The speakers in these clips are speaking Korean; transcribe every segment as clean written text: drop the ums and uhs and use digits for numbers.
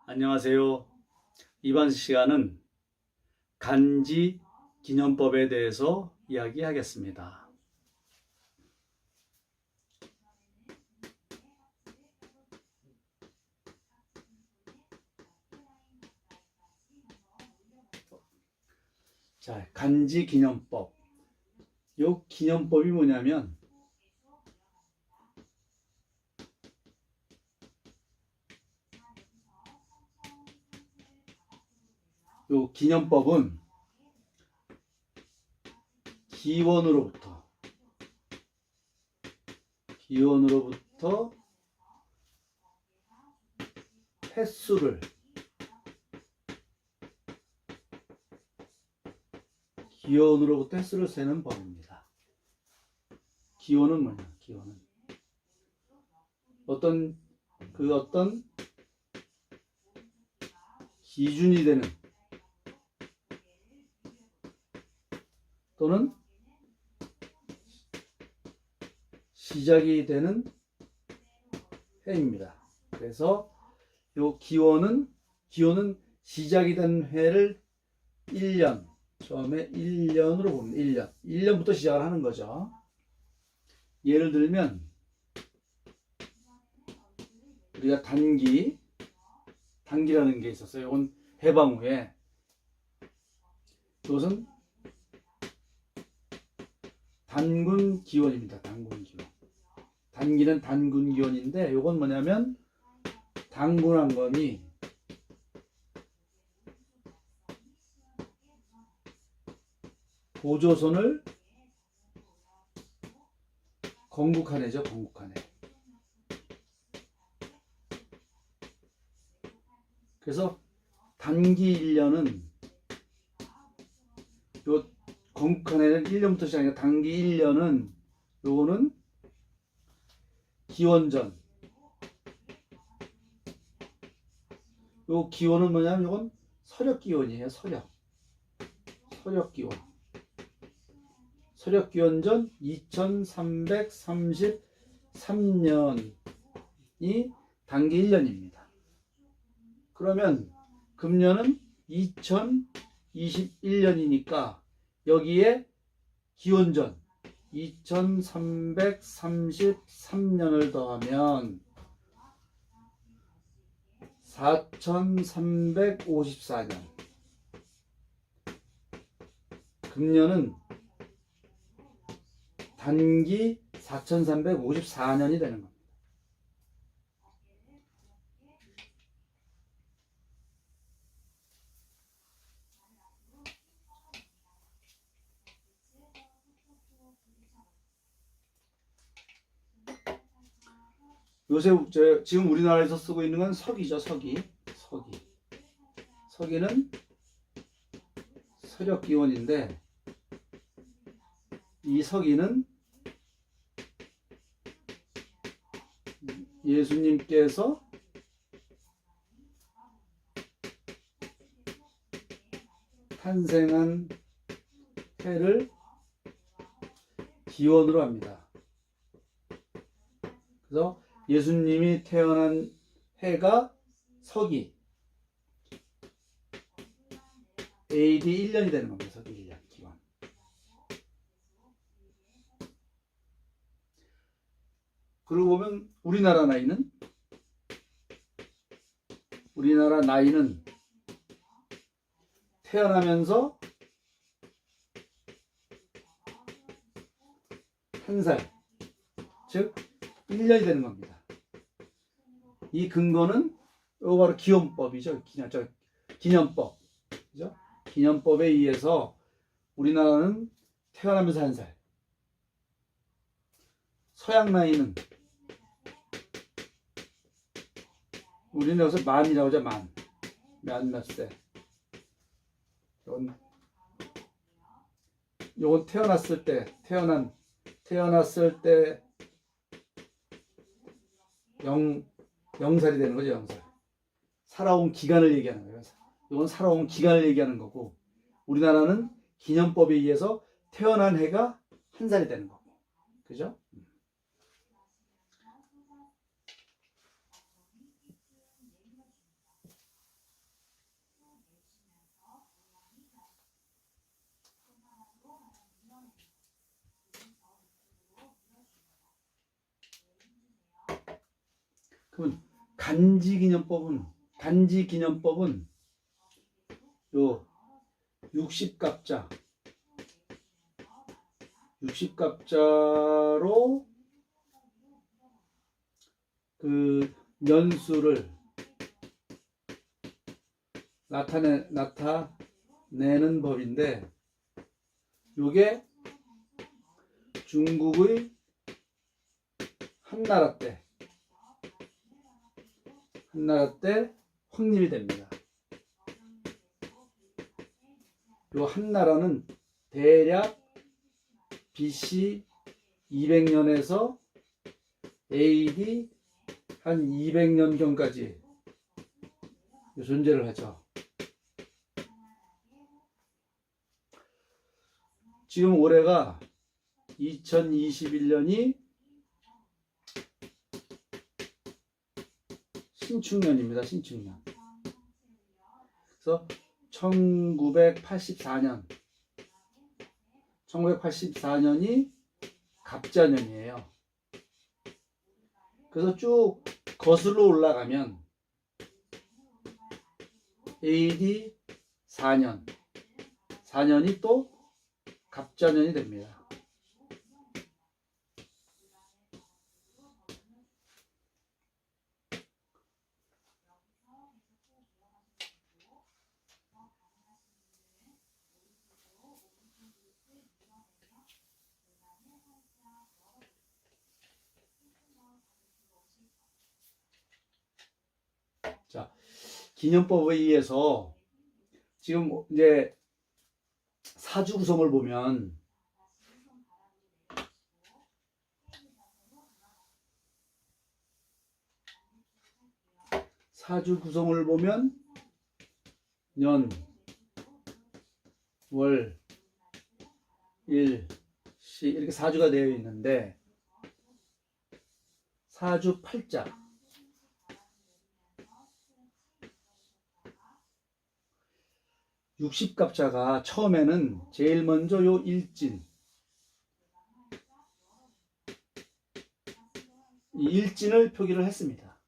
안녕하세요. 이번 시간은 간지 기념법에 대해서 이야기하겠습니다. 자, 간지 기념법. 요 기념법이 뭐냐면 요 기념법은 기원으로부터 횟수를 세는 법입니다. 기원은 뭐냐? 기원은 어떤 기준이 되는 또는 시작이 되는 해입니다. 그래서 요 기원은 시작이 된 해를 1년, 처음에 1년으로 봅니다. 1년부터 시작을 하는 거죠. 예를 들면 우리가 단기라는 게 있었어요. 이건 해방 후에 이것은 단군 기원입니다. 단군 기원. 단기는 단군 기원인데 이건 뭐냐면 단군한 건이 고조선을 건국한 해죠. 건국한 해. 그래서 단기 1년은 요 건국한 해는 1년부터 시작하니까 단기 1년은 요거는 기원전. 요 기원은 뭐냐면 요건 서력기원이에요. 서력기원전 2333년이 단기 1년입니다. 그러면 금년은 2021년이니까 여기에 기원전 2333년을 더하면 4354년. 금년은 단기 4354년이 되는 겁니다. 요새 지금 우리나라에서 쓰고 있는 건 서기죠. 서기는 서력기원인데 이 서기는 예수님께서 탄생한 해를 기원으로 합니다. 그래서 예수님이 태어난 해가 서기 AD 1년이 되는 겁니다. 서기 1년 기원. 그러고 보면 우리나라 나이는 태어나면서 한 살, 즉 1년이 되는 겁니다. 이 근거는 이거 바로 기원법이죠. 기념법. 그죠? 기념법에 의해서 우리나라는 태어나면서 한 살. 서양 나이는 우리는 여기서 만이라고 하죠. 몇 세. 요건 태어났을 때 0살이 되는 거죠. 0살. 살아온 기간을 얘기하는 거예요. 이건 살아온 기간을 얘기하는 거고, 우리나라는 기념법에 의해서 태어난 해가 한 살이 되는 거고. 그죠? 그러면 간지기념법은 요 60갑자로 그 년수를 나타내는 법인데, 요게 중국의 한나라 때 확립이 됩니다. 요 한나라는 대략 BC 200년에서 AD 한 200년경까지 존재를 하죠. 지금 올해가 2021년이 신축년입니다. 신축년. 그래서 1984년이 갑자년이에요. 그래서 쭉 거슬러 올라가면 AD 4년이 또 갑자년이 됩니다. 자, 기념법에 의해서 지금 이제 사주 구성을 보면 년, 월, 일, 시 이렇게 사주가 되어 있는데, 사주 팔자 60갑자가 처음에는 제일 먼저 요 일진, 이 일진을 표기를 했습니다.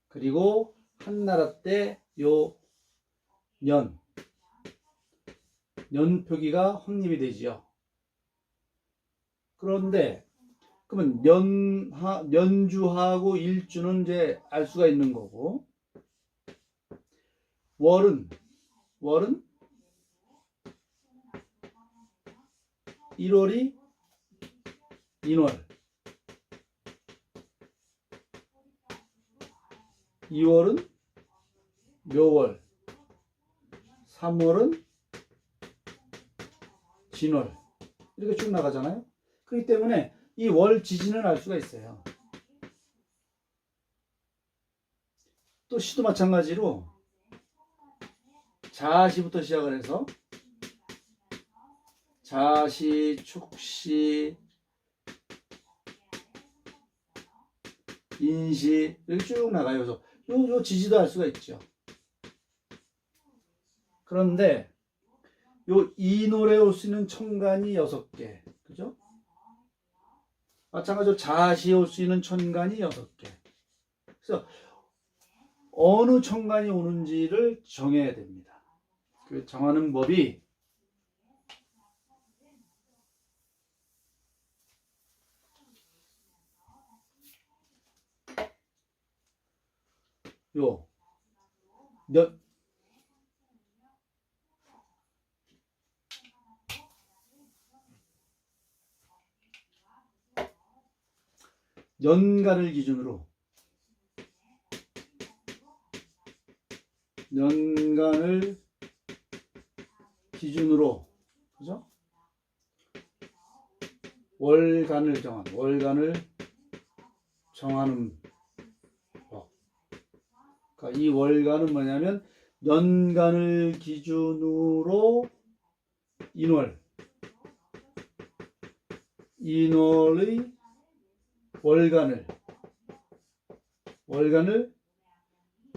그리고 한나라 때 요 년 표기가 확립이 되지요. 그런데 그러면 년주하고 일주는 이제 알 수가 있는 거고, 월은 1월이 인월, 2월은 묘월, 3월은 진월, 이렇게 쭉 나가잖아요. 그렇기 때문에 이 월 지진을 알 수가 있어요. 또 시도 마찬가지로 자시부터 시작을 해서 자시, 축시, 인시 이렇게 쭉 나가요. 그래서 요 지지도 알 수가 있죠. 그런데 요 인월에 올 수 있는 천간이 6개, 그죠? 마찬가지로 자시에 올 수 있는 천간이 6개. 그래서 어느 천간이 오는지를 정해야 됩니다. 그 정하는 법이 요 연간을 기준으로 그죠? 월간을 정하는 법. 그러니까 이 월간은 뭐냐면 연간을 기준으로 인월의 월간을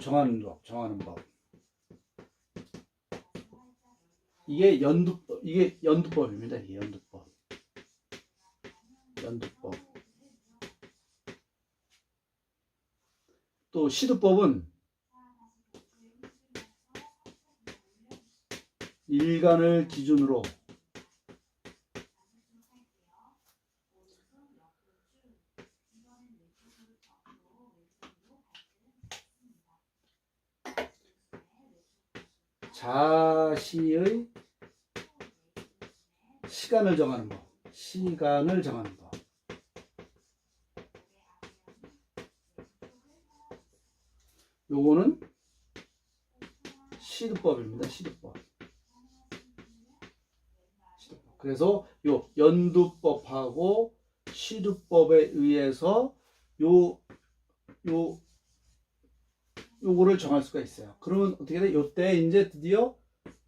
정하는 법. 이게 연두법입니다. 이게 연두법. 또 시두법은 일간을 기준으로 자시의 시간을 정하는 법. 시간을 정하는 법. 요거는 시두법입니다. 시두법. 그래서 요 연두법하고 시두법에 의해서 요거를 정할 수가 있어요. 그러면 어떻게 돼? 요때 이제 드디어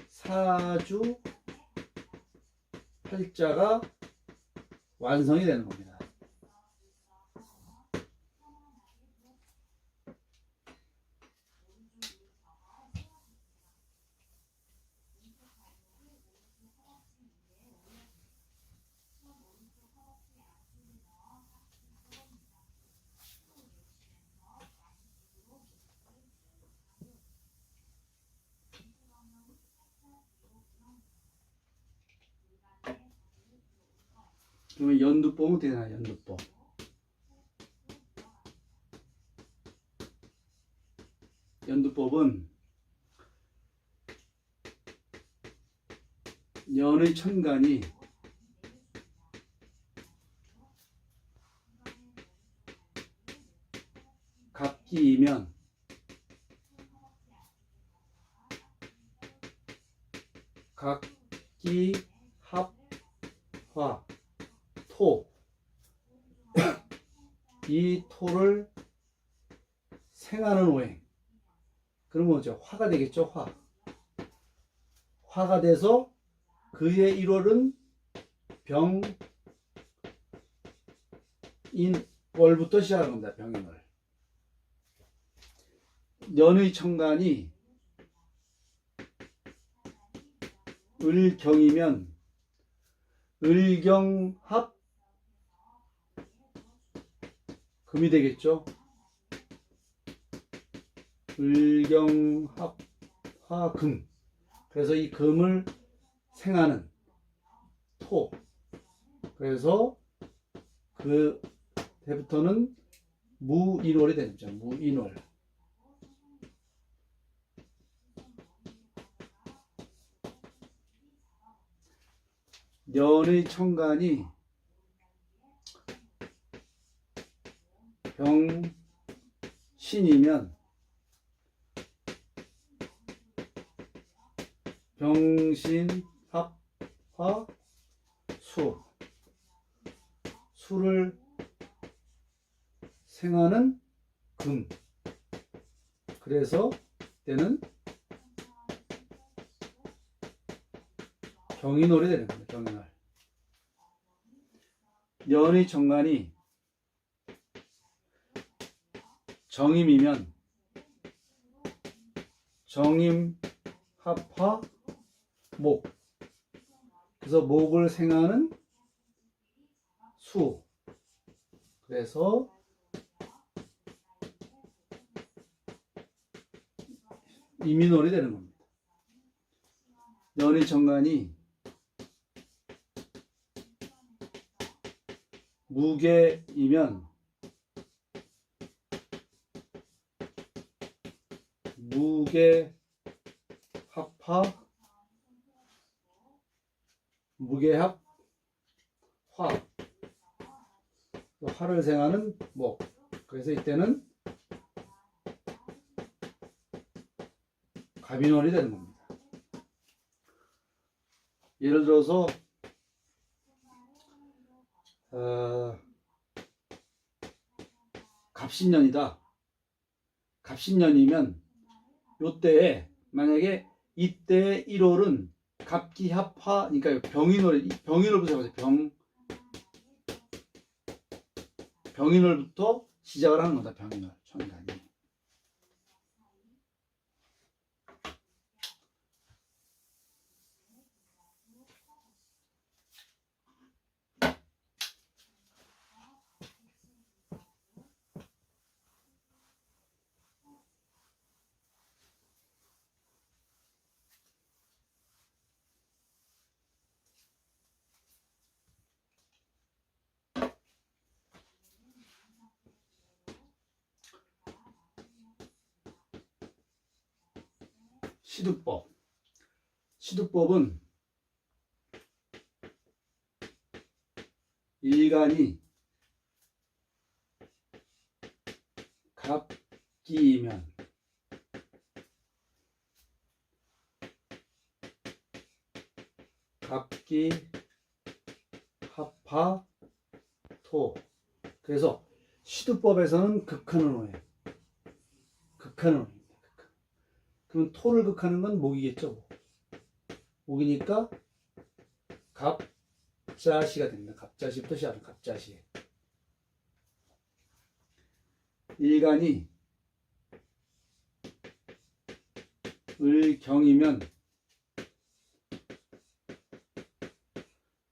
사주 팔자가 완성이 되는 겁니다. 그러면 연두법은 어떻게 되나? 연두법. 연두법은 년의 천간이 갑기이면 갑기 합화 토, 이 토를 생하는 오행. 그러면 뭐죠? 화가 되겠죠. 화가 돼서 그의 1월은 병인월부터 시작하는 겁니다. 병인월. 년의 천간이 을경이면 을경합 금이 되겠죠. 을경합화금. 그래서 이 금을 생하는 토. 그래서 그 때부터는 무인월이 되는 거죠. 무인월. 년의 천간이 병신이면 병신합화 수를 생하는 금. 그래서 때는 병인월이 되는 겁니다. 병인월. 년의 천간이 정임이면 정임합화 목. 그래서 목을 생하는 수. 그래서 이민월이 되는 겁니다. 년의 천간이 무계이면 무계합화 무계합 화. 화를 생하는 목. 그래서 이때는 갑인월이 되는 겁니다. 예를 들어서 갑신년이다. 갑신년이면 요때에 만약에 이때 1월은 갑기합화, 그러니까 병인월부터 잡아서 병인월부터 시작을 하는 거다. 병인월 천간이. 시두법. 시두법은 일간이 갑기이면 갑기 합하 토. 그래서 시두법에서는 극하는 오행. 극하는 오행입니다. 극한. 그럼 토를 극하는 건 목이겠죠. 목이니까 갑자시가 됩니다. 갑자시부터 시작하는 갑자시. 일간이 을경이면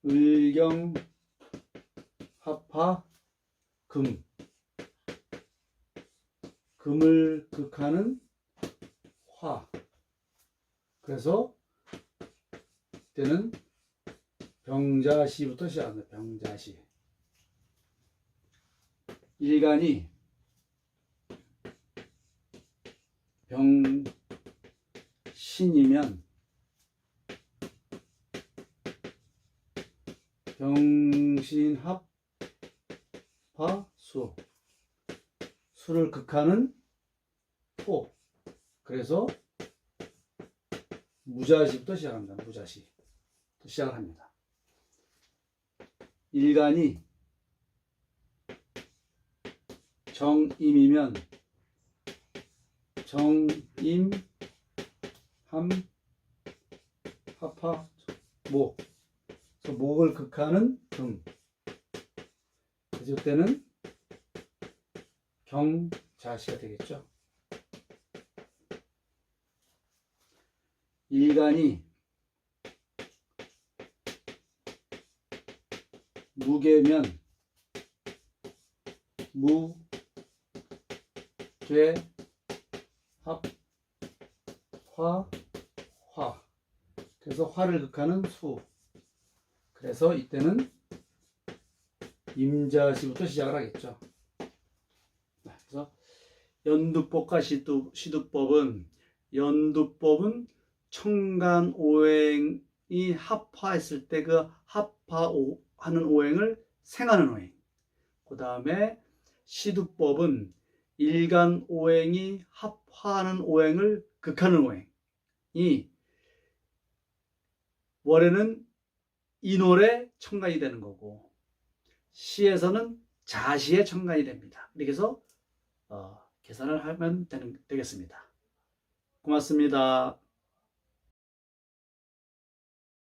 을경 합하 금. 금을 극하는 화. 그래서 때는 병자시부터 시작합니다. 병자시. 일간이 병신이면 병신합 수. 수를 극하는 토. 그래서 무자시부터 시작합니다. 무자시. 시작을 합니다. 일간이 정임이면 정임 함 합하 목. 그래서 목을 극하는 금. 그래서 이때는 경자시가 되겠죠. 일간이 무게면 무괴 합화 화. 그래서 화를 극하는 수. 그래서 이때는 임자시부터 시작을 하겠죠. 그래서 연두법과 시두법은 청간오행이 합화했을 때 그 합화하는 오행을 생하는 오행. 그 다음에 시두법은 일간오행이 합화하는 오행을 극하는 오행이 월에는 인월에 청간이 되는 거고 시에서는 자시에 청간이 됩니다. 이렇게 해서 계산을 하면 되겠습니다. 고맙습니다.